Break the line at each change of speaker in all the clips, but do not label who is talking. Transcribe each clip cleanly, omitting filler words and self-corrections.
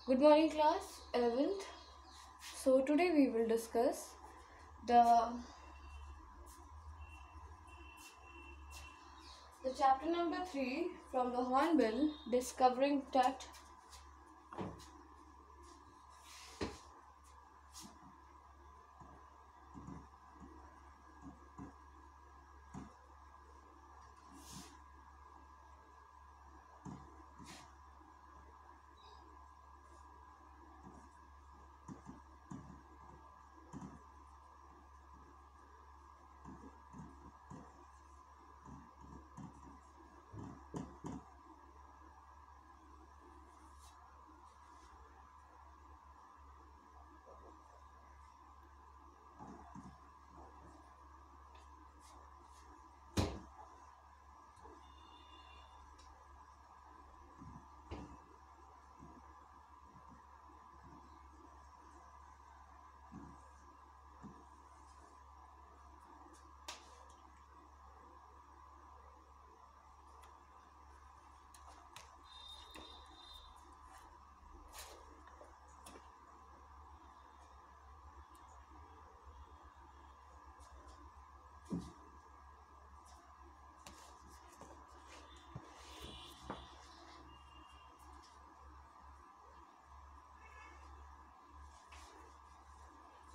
Good morning, class 11th. So, today we will discuss the, the chapter number 3 from the Hornbill, Discovering Tut.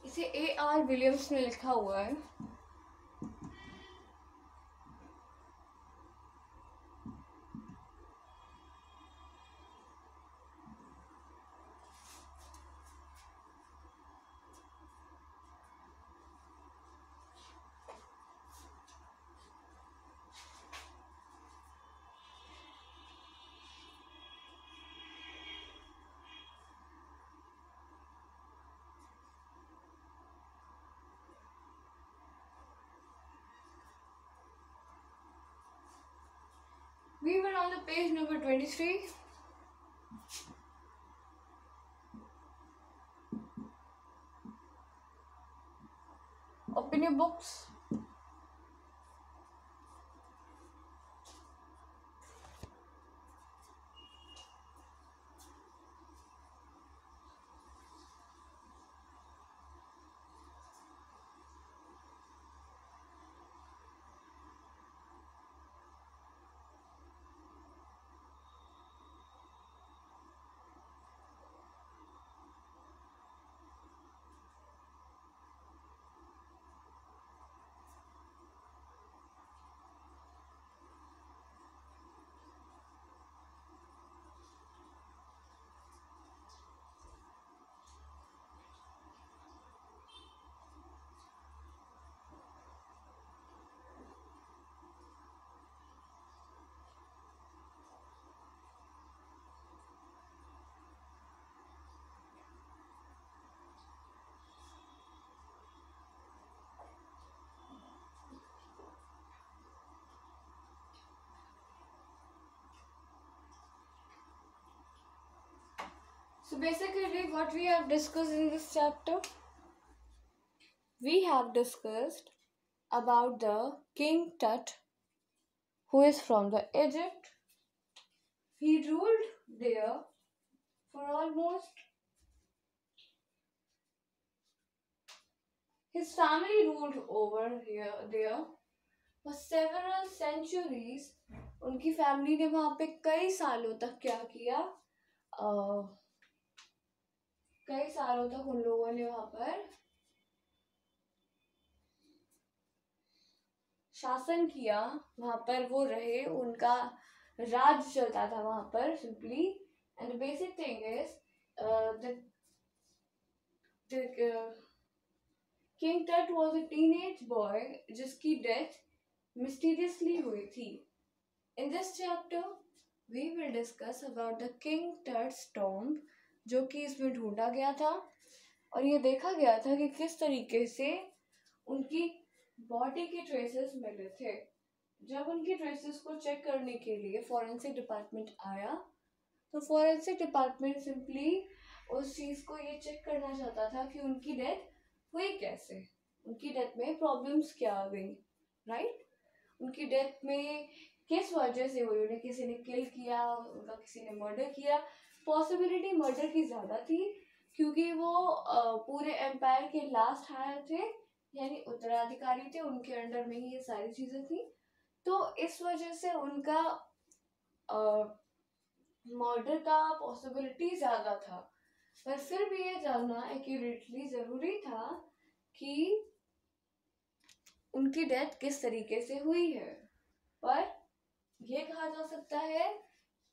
इसे A.R. Williams ने लिखा हुआ है. We were on the page number 23. Open your books. So basically what we have discussed in this chapter, we have discussed about the King Tut, who is from the Egypt. He ruled there for almost, his family ruled over there for several centuries. उनकी family ने वहां पे कई सालों तक क्या किया, कई सालों तक उन लोगों ने वहां पर शासन किया. वहां पर वो रहे, उनका राज चलता था वहां पर simply. And the basic thing is king टट वाज अ टीनेज बॉय जिसकी डेथ मिस्टीरियसली हुई थी. In this chapter, we will discuss about the King Tut's tomb, जो कि इसमें ढूंढा गया था और ये देखा गया था कि किस तरीके से उनकी बॉडी के ट्रेसेस मिले थे. जब उनकी ट्रेसेस को चेक करने के लिए फॉरेंसिक डिपार्टमेंट आया तो फॉरेंसिक डिपार्टमेंट सिंपली उस चीज़ को ये चेक करना चाहता था कि उनकी डेथ हुई कैसे, उनकी डेथ में प्रॉब्लम्स क्या आ गई, राइट. उनकी डेथ में किस वजह से हुई, उन्हें किसी ने किल किया, उनका किसी ने मर्डर किया, पॉसिबिलिटी मर्डर की ज़्यादा थी, क्योंकि वो पूरे एम्पायर के लास्ट हायर थे, यानी उत्तराधिकारी थे, उनके अंडर में ही ये सारी चीज़ें थी। तो इस वजह से उनका मर्डर का पॉसिबिलिटी ज़्यादा था। पर फिर भी ये जानना एक्यूरेटली ज़रूरी था कि उनकी डेथ किस तरीके से हुई है। पर यह कहा जा सकता है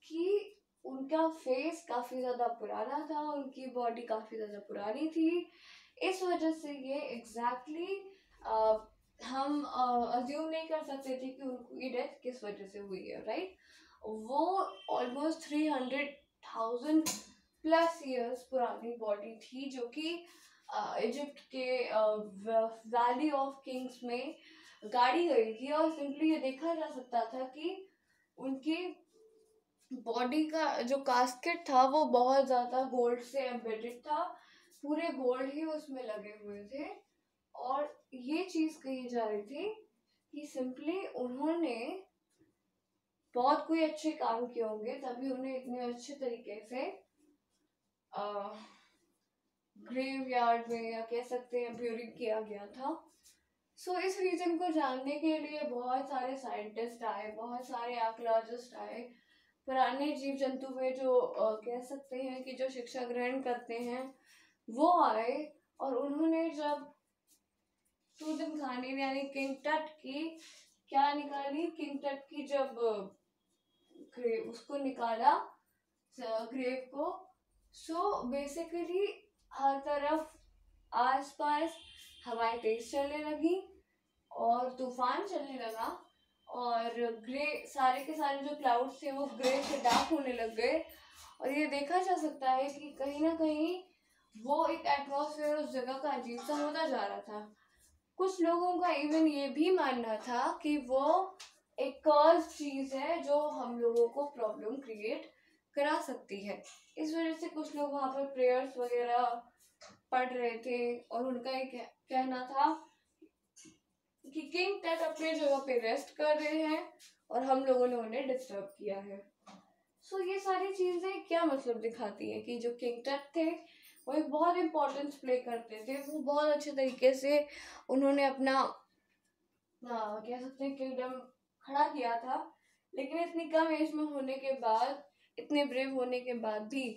कि उनका फेस काफ़ी ज़्यादा पुराना था, उनकी बॉडी काफ़ी ज़्यादा पुरानी थी। इस वजह से ये एग्जैक्टली हम अज्यूम नहीं कर सकते थे कि उनकी डेथ किस वजह से हुई है, राइट। वो ऑलमोस्ट 300,000 प्लस ईयर्स पुरानी बॉडी थी, जो कि इजिप्ट के वैली ऑफ किंग्स में गाड़ी गई थी। और सिंपली ये देखा जा सकता था कि उनकी बॉडी का जो कास्केट था वो बहुत ज़्यादा गोल्ड से एम्बेडेड था, पूरे गोल्ड ही उसमें लगे हुए थे। और ये चीज़ कही जा रही थी कि सिंपली उन्होंने बहुत कोई अच्छे काम किए होंगे, तभी उन्हें इतने अच्छे तरीके से ग्रेव यार्ड में, या कह सकते हैं, ब्यूरिंग किया गया था। सो इस रीजन को जानने के लिए बहुत सारे साइंटिस्ट आए, बहुत सारे आर्कियोलॉजिस्ट आए, पुराने जीव जंतु में जो कह सकते हैं कि जो शिक्षा ग्रहण करते हैं वो आए। और उन्होंने जब तूतनखानी यानी किंग टट की क्या निकाली, किंग टट की जब उसको निकाला ग्रेव को, सो बेसिकली हर तरफ आसपास हवाएं तेज चलने लगी और तूफान चलने लगा, और ग्रे सारे के सारे जो क्लाउड्स थे वो ग्रे से डार्क होने लग गए। और ये देखा जा सकता है कि कहीं ना कहीं वो एक एटमॉस्फेयर उस जगह का अजीब सा होता जा रहा था। कुछ लोगों का इवन ये भी मानना था कि वो एक कर्स चीज है जो हम लोगों को प्रॉब्लम क्रिएट करा सकती है। इस वजह से कुछ लोग वहाँ पर प्रेयर्स वगैरह पढ़ रहे थे, और उनका एक कहना था कि किंग टट अपने जगह पे रेस्ट कर रहे हैं और हम लोगों ने उन्हें डिस्टर्ब किया है। सो ये सारी चीजें क्या मतलब दिखाती है कि जो किंग टट थे वो एक बहुत इम्पोर्टेंस प्ले करते थे। वो बहुत अच्छे तरीके से उन्होंने अपना कह सकते हैं किंगडम खड़ा किया था, लेकिन इतनी कम एज में होने के बाद, इतने ब्रेव होने के बाद भी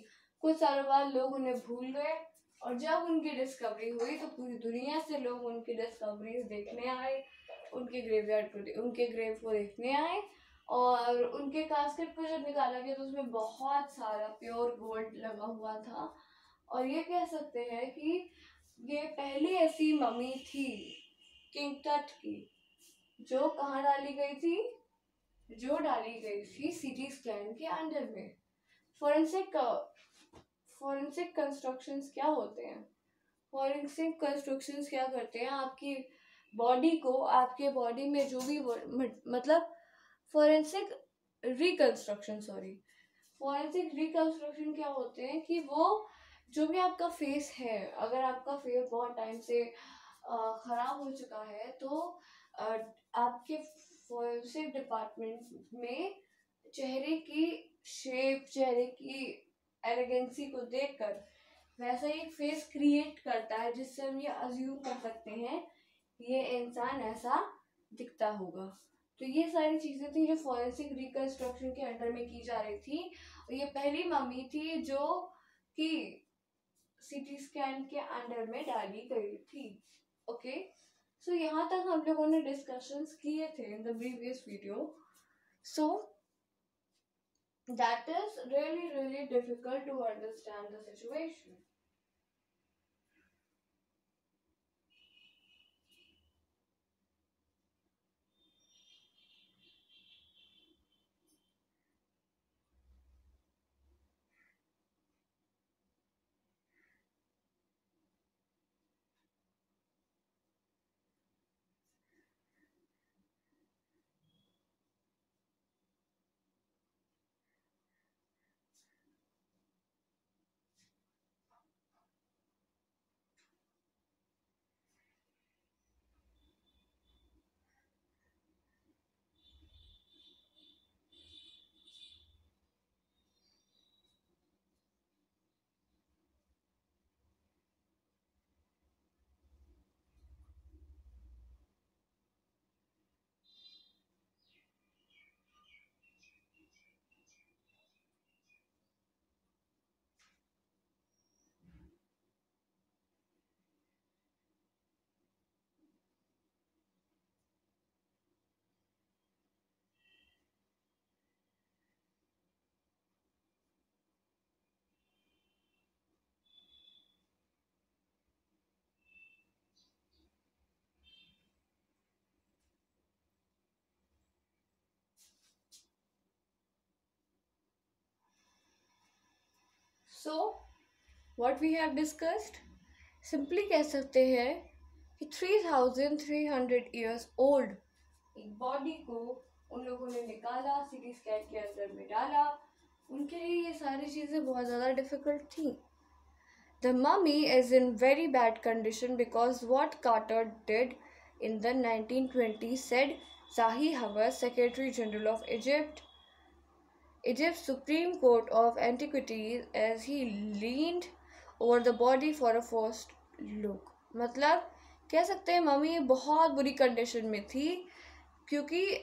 कुछ सालों बाद लोग उन्हें भूल गए। और जब उनकी डिस्कवरी हुई तो पूरी दुनिया से लोग उनकी डिस्कवरीज देखने आए, उनके ग्रेव को देखने आए। और उनके कास्केट को जब निकाला गया तो उसमें बहुत सारा प्योर गोल्ड लगा हुआ था। और ये कह सकते हैं कि ये पहली ऐसी मम्मी थी किंग टट की जो कहाँ डाली गई थी, जो डाली गई थी सीटी स्कैन के अंडर में। फॉरेंसिक कंस्ट्रक्शंस क्या होते हैं? फॉरेंसिक कंस्ट्रक्शंस क्या करते हैं, आपकी बॉडी को, आपके बॉडी में जो भी मतलब फॉरेंसिक रिकंस्ट्रक्शन क्या होते हैं कि वो जो भी आपका फेस है, अगर आपका फेस बहुत टाइम से खराब हो चुका है तो आपके फॉरेंसिक डिपार्टमेंट में चेहरे की शेप, चेहरे की एलिगेंसी को देखकर वैसा ही एक फेस क्रिएट करता है, जिससे हम ये अज्यूम कर सकते हैं ये इंसान ऐसा दिखता होगा। तो ये सारी चीजें थी जो फॉरेंसिक रिकंस्ट्रक्शन के अंडर में की जा रही थी। और ये पहली मम्मी थी जो कि सीटी स्कैन के अंडर में डाली गई थी। ओके, सो यहाँ तक हम लोगों ने डिस्कशंस किए थे in the previous video. So that is really difficult to understand the situation. So what we have discussed, simply कह सकते हैं कि 3300 ईयर्स ओल्ड एक बॉडी को उन लोगों ने निकाला, सिटी स्कैन के अंदर में डाला। उनके लिए ये सारी चीज़ें बहुत ज़्यादा डिफ़िकल्ट थी। The mummy is in very bad condition because what Carter did in the 1920s, said Zahi Hawass, Secretary General of Egypt's Supreme Court of Antiquities, as he leaned over the body for a first look. मतलब कह सकते हैं mummy बहुत बुरी condition में थी, क्योंकि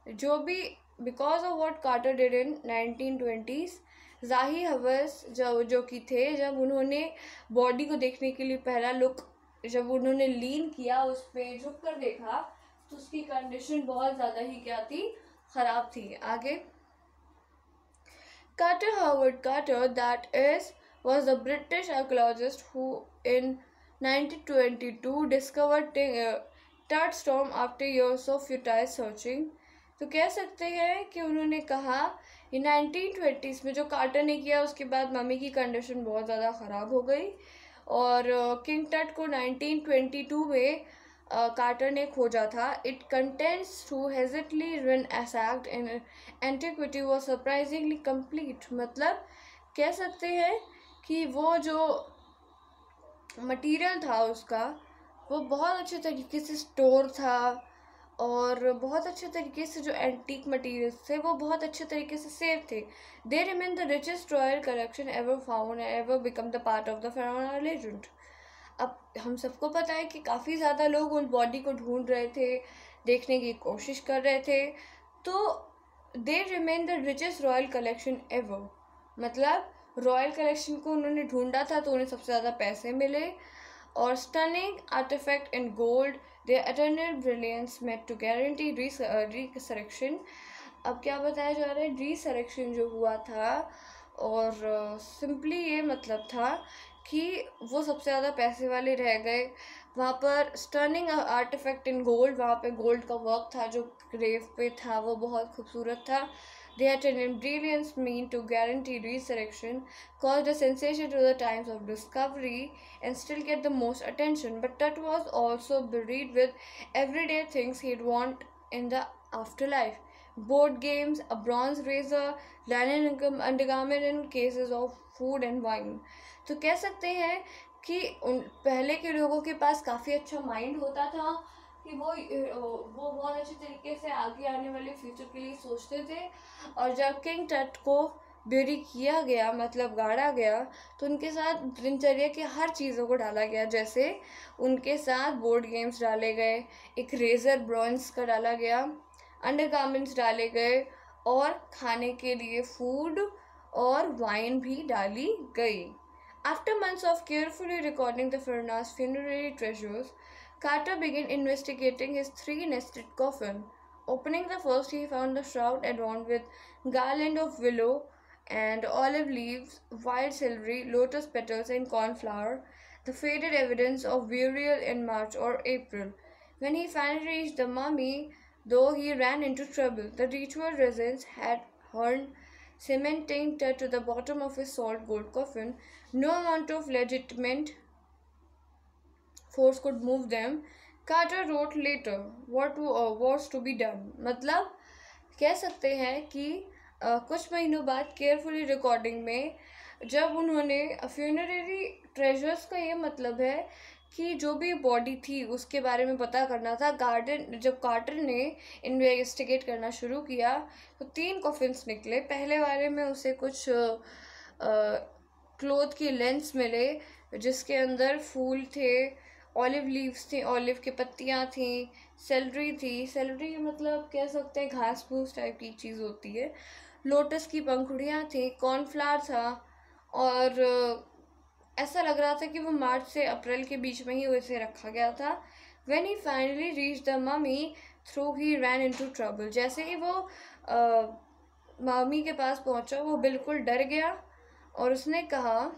जो भी because of what Carter did in 1920s, ज़ाही हवस जो कि थे, जब उन्होंने बॉडी को देखने के लिए पहला लुक जब उन्होंने लीन किया, उस पर झुक कर देखा, तो उसकी कंडीशन बहुत ज़्यादा ही क्या थी, ख़राब थी। आगे Carter, Howard Carter, that is, was the British archaeologist who in 1922 discovered Tut Storm after years of futile searching. तो कह सकते हैं कि उन्होंने कहा कि 1920s में जो कार्टर ने किया, उसके बाद मम्मी की कंडीशन बहुत ज़्यादा ख़राब हो गई, और किंग टट को 1922 में कार्टर ने खोजा था। It contents to hastily ransacked in antiquity was surprisingly complete. मतलब कह सकते हैं कि वो जो मटेरियल था उसका, वो बहुत अच्छे तरीके से स्टोर था, और बहुत अच्छे तरीके से जो एंटीक मटेरियल्स थे वो बहुत अच्छे तरीके से सेफ थे। They remain the richest royal collection ever found and ever become the part of the pharaoh legend. अब हम सबको पता है कि काफ़ी ज़्यादा लोग उन बॉडी को ढूंढ रहे थे, देखने की कोशिश कर रहे थे, तो दे remain the richest royal collection ever. मतलब रॉयल कलेक्शन को उन्होंने ढूंढा था तो उन्हें सबसे ज़्यादा पैसे मिले, और stunning artifact in gold, their eternal brilliance made to guarantee resurrection. अब क्या बताया जा रहा है, रिसरेक्शन जो हुआ था, और सिंपली ये मतलब था कि वो सबसे ज़्यादा पैसे वाले रह गए। वहाँ पर स्टर्निंग आर्टिफैक्ट इन गोल्ड, वहाँ पे गोल्ड का वर्क था जो ग्रेव पे था, वो बहुत खूबसूरत था। They had an brilliance mean to guarantee resurrection, caused a sensation to the times of discovery, and still get the most attention. But Tut was also buried with everyday things he'd want in the afterlife. Board games, a bronze razor, linen undergarment, and cases of food and wine. तो कह सकते हैं कि उन पहले के लोगों के पास काफ़ी अच्छा माइंड होता था, कि वो बहुत अच्छे तरीके से आगे आने वाले फ्यूचर के लिए सोचते थे। और जब किंग टट को ब्यूरी किया गया, मतलब गाड़ा गया, तो उनके साथ दिनचर्या की हर चीज़ों को डाला गया। जैसे उनके साथ बोर्ड गेम्स डाले गए, एक रेजर ब्रॉन्ज का डाला गया, अंडरगारमेंट्स डाले गए, और खाने के लिए फूड और वाइन भी डाली गई। After months of carefully recording the Furnace funerary treasures, Carter began investigating his three-nested coffin. Opening the first, he found the shroud adorned with garland of willow and olive leaves, wild celery, lotus petals, and cornflower, the faded evidence of burial in March or April. When he finally reached the mummy, though he ran into trouble, the ritual residents had earned cementing to the bottom of his salt gold coffin. No amount of legitimate force could move them. Carter wrote later what was to be done. मतलब कह सकते हैं कि कुछ महीनों बाद carefully recording में जब उन्होंने फ्यूनररी ट्रेजर्स का ये मतलब है कि जो भी बॉडी थी उसके बारे में पता करना था। जब कार्टर ने इन्वेस्टिगेट करना शुरू किया तो 3 कॉफिन्स निकले। पहले वाले में उसे कुछ क्लोथ की लेंस मिले जिसके अंदर फूल थे, ऑलिव लीव्स थी, ऑलिव की पत्तियाँ थी, सेलरी थी, सेलरी मतलब कह सकते हैं घास फूस टाइप की चीज़ होती है, लोटस की पंखुड़ियाँ थी, कॉर्नफ्लावर था, और ऐसा लग रहा था कि वो मार्च से अप्रैल के बीच में ही उसे रखा गया था। When he finally reached the mummy, through he ran into trouble. जैसे ही वो मम्मी के पास पहुंचा वो बिल्कुल डर गया और उसने कहा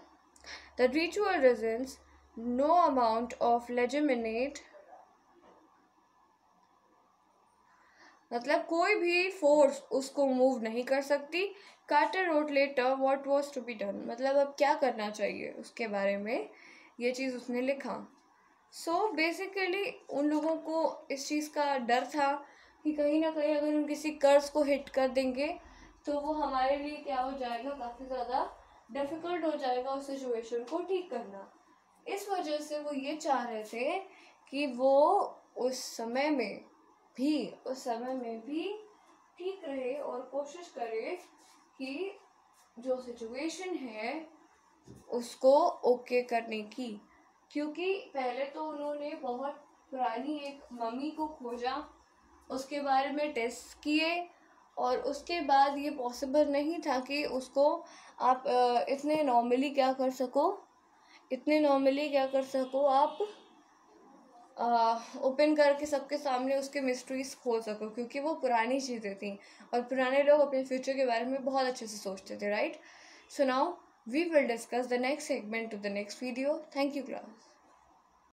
The ritual reasons no amount of legitimate मतलब कोई भी फोर्स उसको मूव नहीं कर सकती। Carter wrote later what was to be done, मतलब अब क्या करना चाहिए उसके बारे में ये चीज़ उसने लिखा। सो बेसिकली उन लोगों को इस चीज़ का डर था कि कहीं ना कहीं अगर हम किसी कर्ज को हिट कर देंगे तो वो हमारे लिए क्या हो जाएगा, काफ़ी ज़्यादा डिफ़िकल्ट हो जाएगा उस सिचुएशन को ठीक करना। इस वजह से वो ये चाह रहे थे कि वो उस समय में भी ठीक रहे और कोशिश करे कि जो सिचुएशन है उसको ओके करने की। क्योंकि पहले तो उन्होंने बहुत पुरानी एक मम्मी को खोजा, उसके बारे में टेस्ट किए और उसके बाद ये पॉसिबल नहीं था कि उसको आप इतने नॉर्मली क्या कर सको आप ओपन करके सबके सामने उसके मिस्ट्रीज खोल सको, क्योंकि वो पुरानी चीज़ें थी और पुराने लोग अपने फ्यूचर के बारे में बहुत अच्छे से सोचते थे, right. So now we will discuss the next segment to the next video. Thank you class.